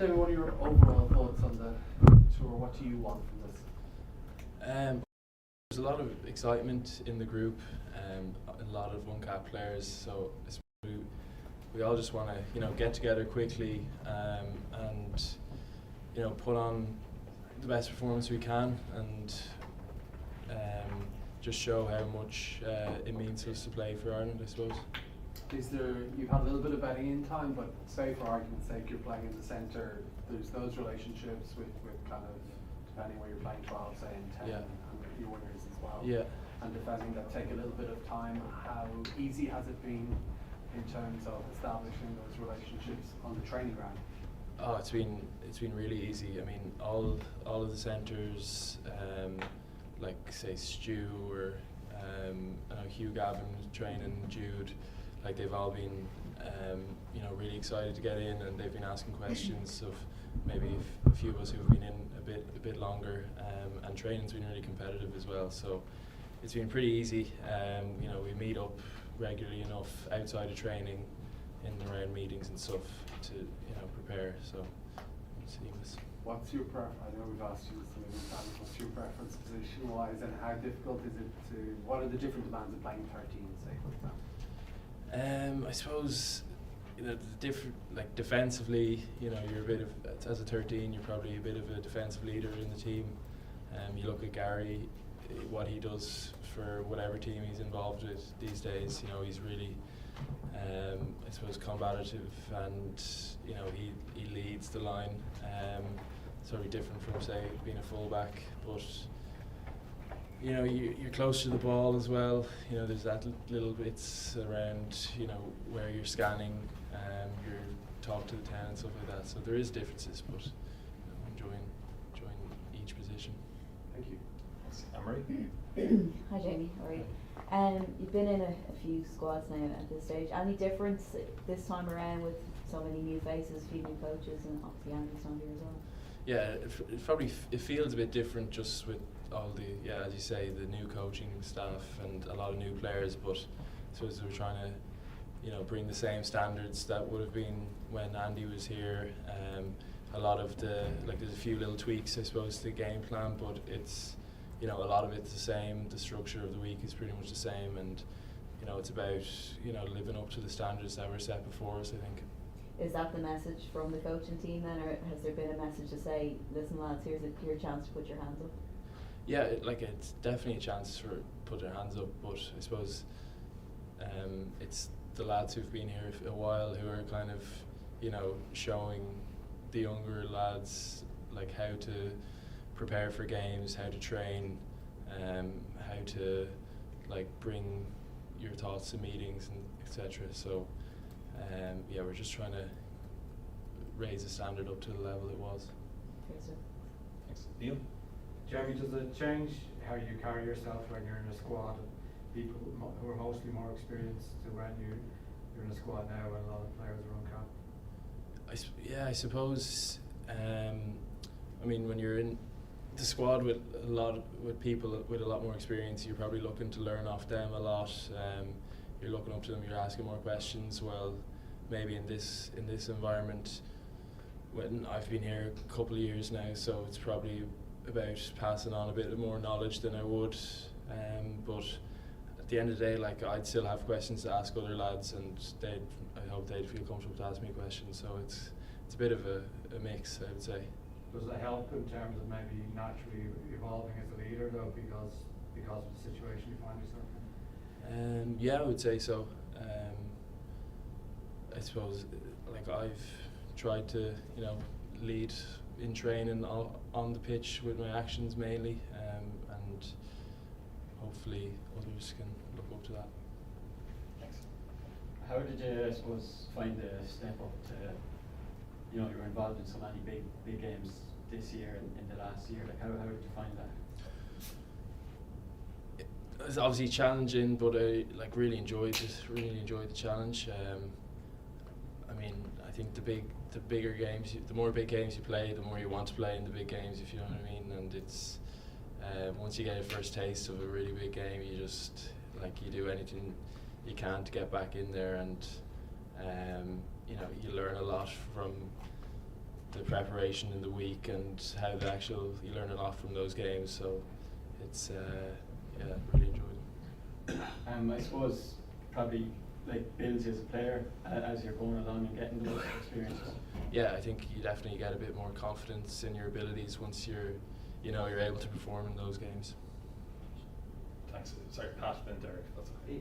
Tell me what are your overall thoughts on the tour? What do you want from this? There's a lot of excitement in the group, a lot of one-cap players. So we all just want to get together quickly and put on the best performance we can and just show how much it means to us to play for Ireland, I suppose. You've had a little bit of betting in time, but say for argument's sake you're playing in the centre, there's those relationships with kind of, depending where you're playing 12, say in 10, Yeah. and with your wingers as well. Yeah. And defending that take a little bit of time. How easy has it been in terms of establishing those relationships on the training ground? Oh, it's been really easy. I mean, all of the centres, like say Stu or I know Hugh Gavin training, Jude, like they've all been really excited to get in, and they've been asking questions of maybe a few of us who've been in a bit longer, and training's been really competitive as well. So it's been pretty easy. We meet up regularly enough outside of training, in the round meetings and stuff to prepare. So it's seamless. What's your preference? I know we've asked you this a million times. What's your preference position-wise, and how difficult is it to? What are the different demands of playing 13, say, for example? I suppose the different, like defensively, you're a bit of, as a 13, you're probably a bit of a defensive leader in the team. You look at Gary, what he does for whatever team he's involved with these days. He's really, I suppose, combative, and he leads the line. Sort of different from say being a fullback, but you're close to the ball as well. There's that little bits around where you're scanning, you're talk to the 10 and stuff like that. So there is differences, but enjoying each position. Thank you. Anne-Marie? Hi Jamie, how are you? You've been in a few squads now at this stage. Any difference this time around with so many new faces, few new coaches, and obviously Andy's not here as well? Yeah, it feels a bit different just with all the, as you say, the new coaching staff and a lot of new players, but I suppose we're trying to bring the same standards that would have been when Andy was here. A lot of there's a few little tweaks, I suppose, to the game plan, but it's a lot of it's the same. The structure of the week is pretty much the same, and it's about living up to the standards that were set before us, I think. Is that the message from the coaching team then, or has there been a message to say, listen lads, here's a clear chance to put your hands up? Yeah, it's definitely a chance for put their hands up, but I suppose it's the lads who've been here a while who are kind of showing the younger lads like how to prepare for games, how to train, how to bring your thoughts to meetings and etc. So we're just trying to raise the standard up to the level it was. Okay, so. Thanks. Neil? Jeremy, does it change how you carry yourself when you're in a squad and people who are mostly more experienced to when you're in a squad now when a lot of players are on cap? I suppose. When you're in the squad with people with a lot more experience, you're probably looking to learn off them a lot. You're looking up to them. You're asking more questions. Well, maybe in this environment, when I've been here a couple of years now, so it's probably about passing on a bit more knowledge than I would. But at the end of the day, I'd still have questions to ask other lads, and I hope they'd feel comfortable to ask me questions. So it's a bit of a mix, I would say. Does it help in terms of maybe naturally evolving as a leader though, because of the situation you find yourself in? I would say so. I suppose I've tried to lead in training on the pitch with my actions mainly, and hopefully others can look up to that. Thanks. How did you, I suppose, find the step up to, you were involved in so many big games this year and in the last year? How did you find that? It was obviously challenging, but I really enjoyed it. Really enjoyed the challenge. I think the bigger games, the more big games you play, the more you want to play in the big games, if you know what I mean. And it's once you get a first taste of a really big game, you just you do anything you can to get back in there, and you learn a lot from the preparation in the week and how the actual you learn a lot from those games. So it's yeah, really enjoyed them. I suppose probably like builds you as a player as you're going along and getting those experiences. Yeah, I think you definitely get a bit more confidence in your abilities once you're able to perform in those games. Thanks. Sorry, Pat, then Derek. That's okay.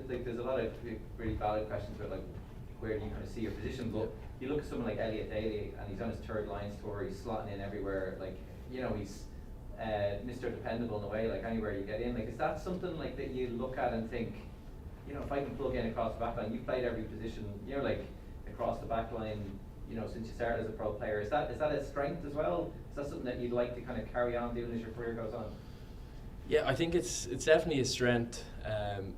Like there's a lot of really valid questions about like where do you kind of see your position, but you look at someone like Elliot Daly and he's on his third Lions tour, he's slotting in everywhere, like he's Mr. Dependable in a way, like anywhere you get in. Like is that something like that you look at and think, if I can plug in across the back line, you've played every position, like across the back line, since you started as a pro player, is that a strength as well? Is that something that you'd like to kind of carry on doing as your career goes on? Yeah, I think it's definitely a strength, and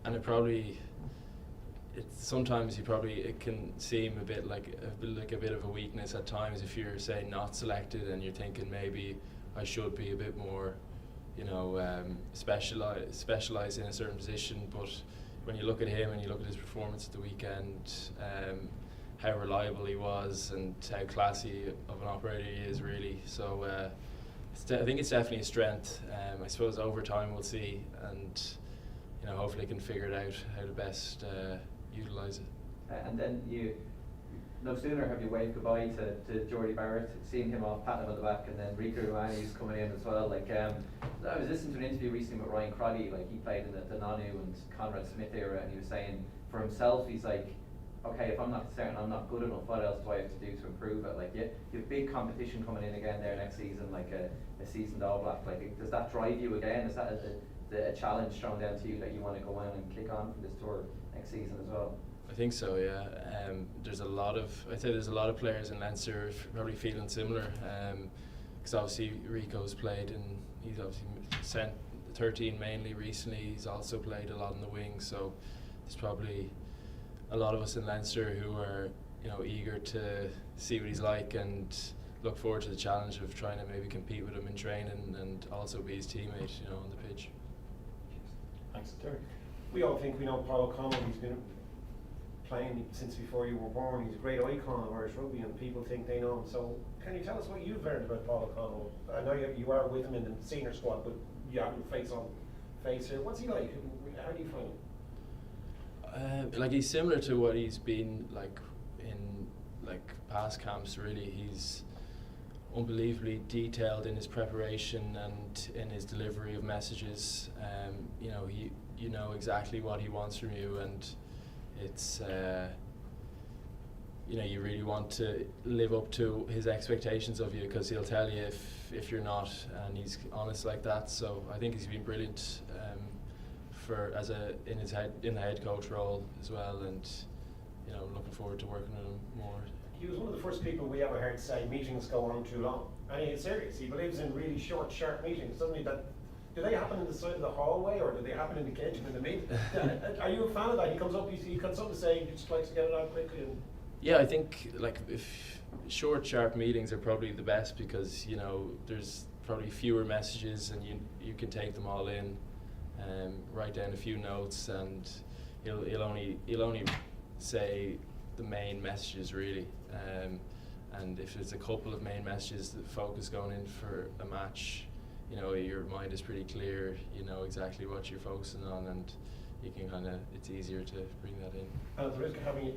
sometimes it can seem a bit like a bit of a weakness at times if you're say not selected and you're thinking maybe I should be a bit more, specialize in a certain position. But when you look at him and you look at his performance at the weekend, how reliable he was and how classy of an operator he is, really. So I think it's definitely a strength. I suppose over time we'll see, and hopefully can figure it out how to best utilise it. And then no sooner have you waved goodbye to Jordy Barrett, seeing him off, patting him on the back, and then Rico Ruani's coming in as well. Like I was listening to an interview recently with Ryan Crotty, like he played in the Nanu and Conrad Smith era, and he was saying for himself, he's like, okay, if I'm not certain I'm not good enough, what else do I have to do to improve it? Like you have big competition coming in again there next season, like a seasoned All Black. Like does that drive you again? Is that a challenge thrown down to you that you want to go on and kick on from this tour next season as well? I think so, yeah. There's a lot of players in Leinster probably feeling similar, because obviously Rico's played and he's obviously sent 13 mainly recently. He's also played a lot in the wing, so there's probably a lot of us in Leinster who are eager to see what he's like and look forward to the challenge of trying to maybe compete with him in training and also be his teammate on the pitch. Thanks, Derek. We all think we know Paul O'Connell. He's been playing since before you were born. He's a great icon of Irish rugby and people think they know him. So can you tell us what you've learned about Paul O'Connell? I know you are with him in the senior squad, but you haven't face here. What's he like? How do you find him? Like he's similar to what he's been like in past camps. Really, he's unbelievably detailed in his preparation and in his delivery of messages. You know exactly what he wants from you, and it's you really want to live up to his expectations of you, because he'll tell you if you're not, and he's honest like that. So I think he's been brilliant in the head coach role as well, and I'm looking forward to working with him more. He was one of the first people we ever heard say meetings go on too long, and he's serious. He believes in really short, sharp meetings. Do they happen in the side of the hallway, or do they happen in the kitchen in the meeting? Are you a fan of that? He comes up, he comes up to say he just likes to get it out quickly. Yeah, I think if short, sharp meetings are probably the best, because there's probably fewer messages and you can take them all in, write down a few notes, and he'll only say the main messages really. And if there's a couple of main messages, the focus going in for a match, your mind is pretty clear. You know exactly what you're focusing on, and you can it's easier to bring that in. And at the risk of having you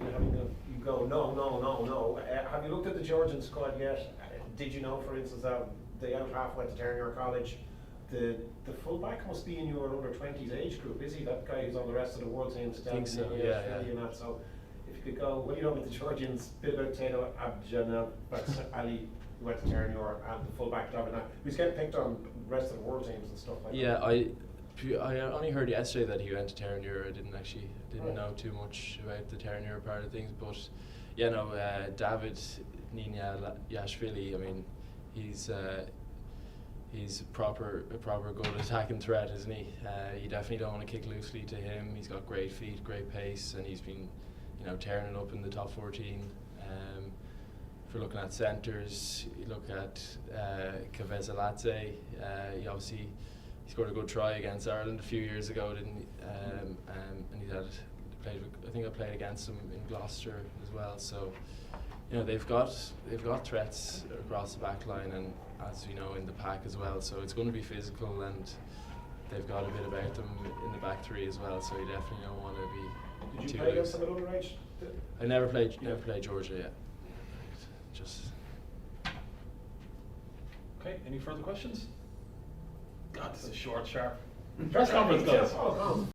go no. Have you looked at the Georgian squad yet? Did you know, for instance, that the out half went to Ternier College? The fullback must be in your under 20s age group, is he? That guy who's on the rest of the world team. I think so. Yeah. And that. So if you could go, what do you know about the Georgians? Bit about Tato Abjanel, Ali, who went to Ternier, and the fullback David, who's getting picked on the rest of the world teams and stuff like that. Yeah, I only heard yesterday that he went to Ternier. I didn't know too much about the Ternier part of things, but David Ninyashvili, I mean, he's a proper good attacking threat, isn't he? You definitely don't want to kick loosely to him. He's got great feet, great pace, and he's been tearing it up in the top 14. If we're looking at centres, you look at Kavezaladze. He scored a good try against Ireland a few years ago, didn't he? And I played against him in Gloucester as well. So you know, they've got threats across the back line, and as you know, in the pack as well. So it's going to be physical, and they've got a bit about them in the back three as well. So you definitely don't want to be Did too you play loose. against them at underage? I never played Georgia yet. Just. Okay, any further questions? God, this is short, sharp. Press conference, guys. Oh,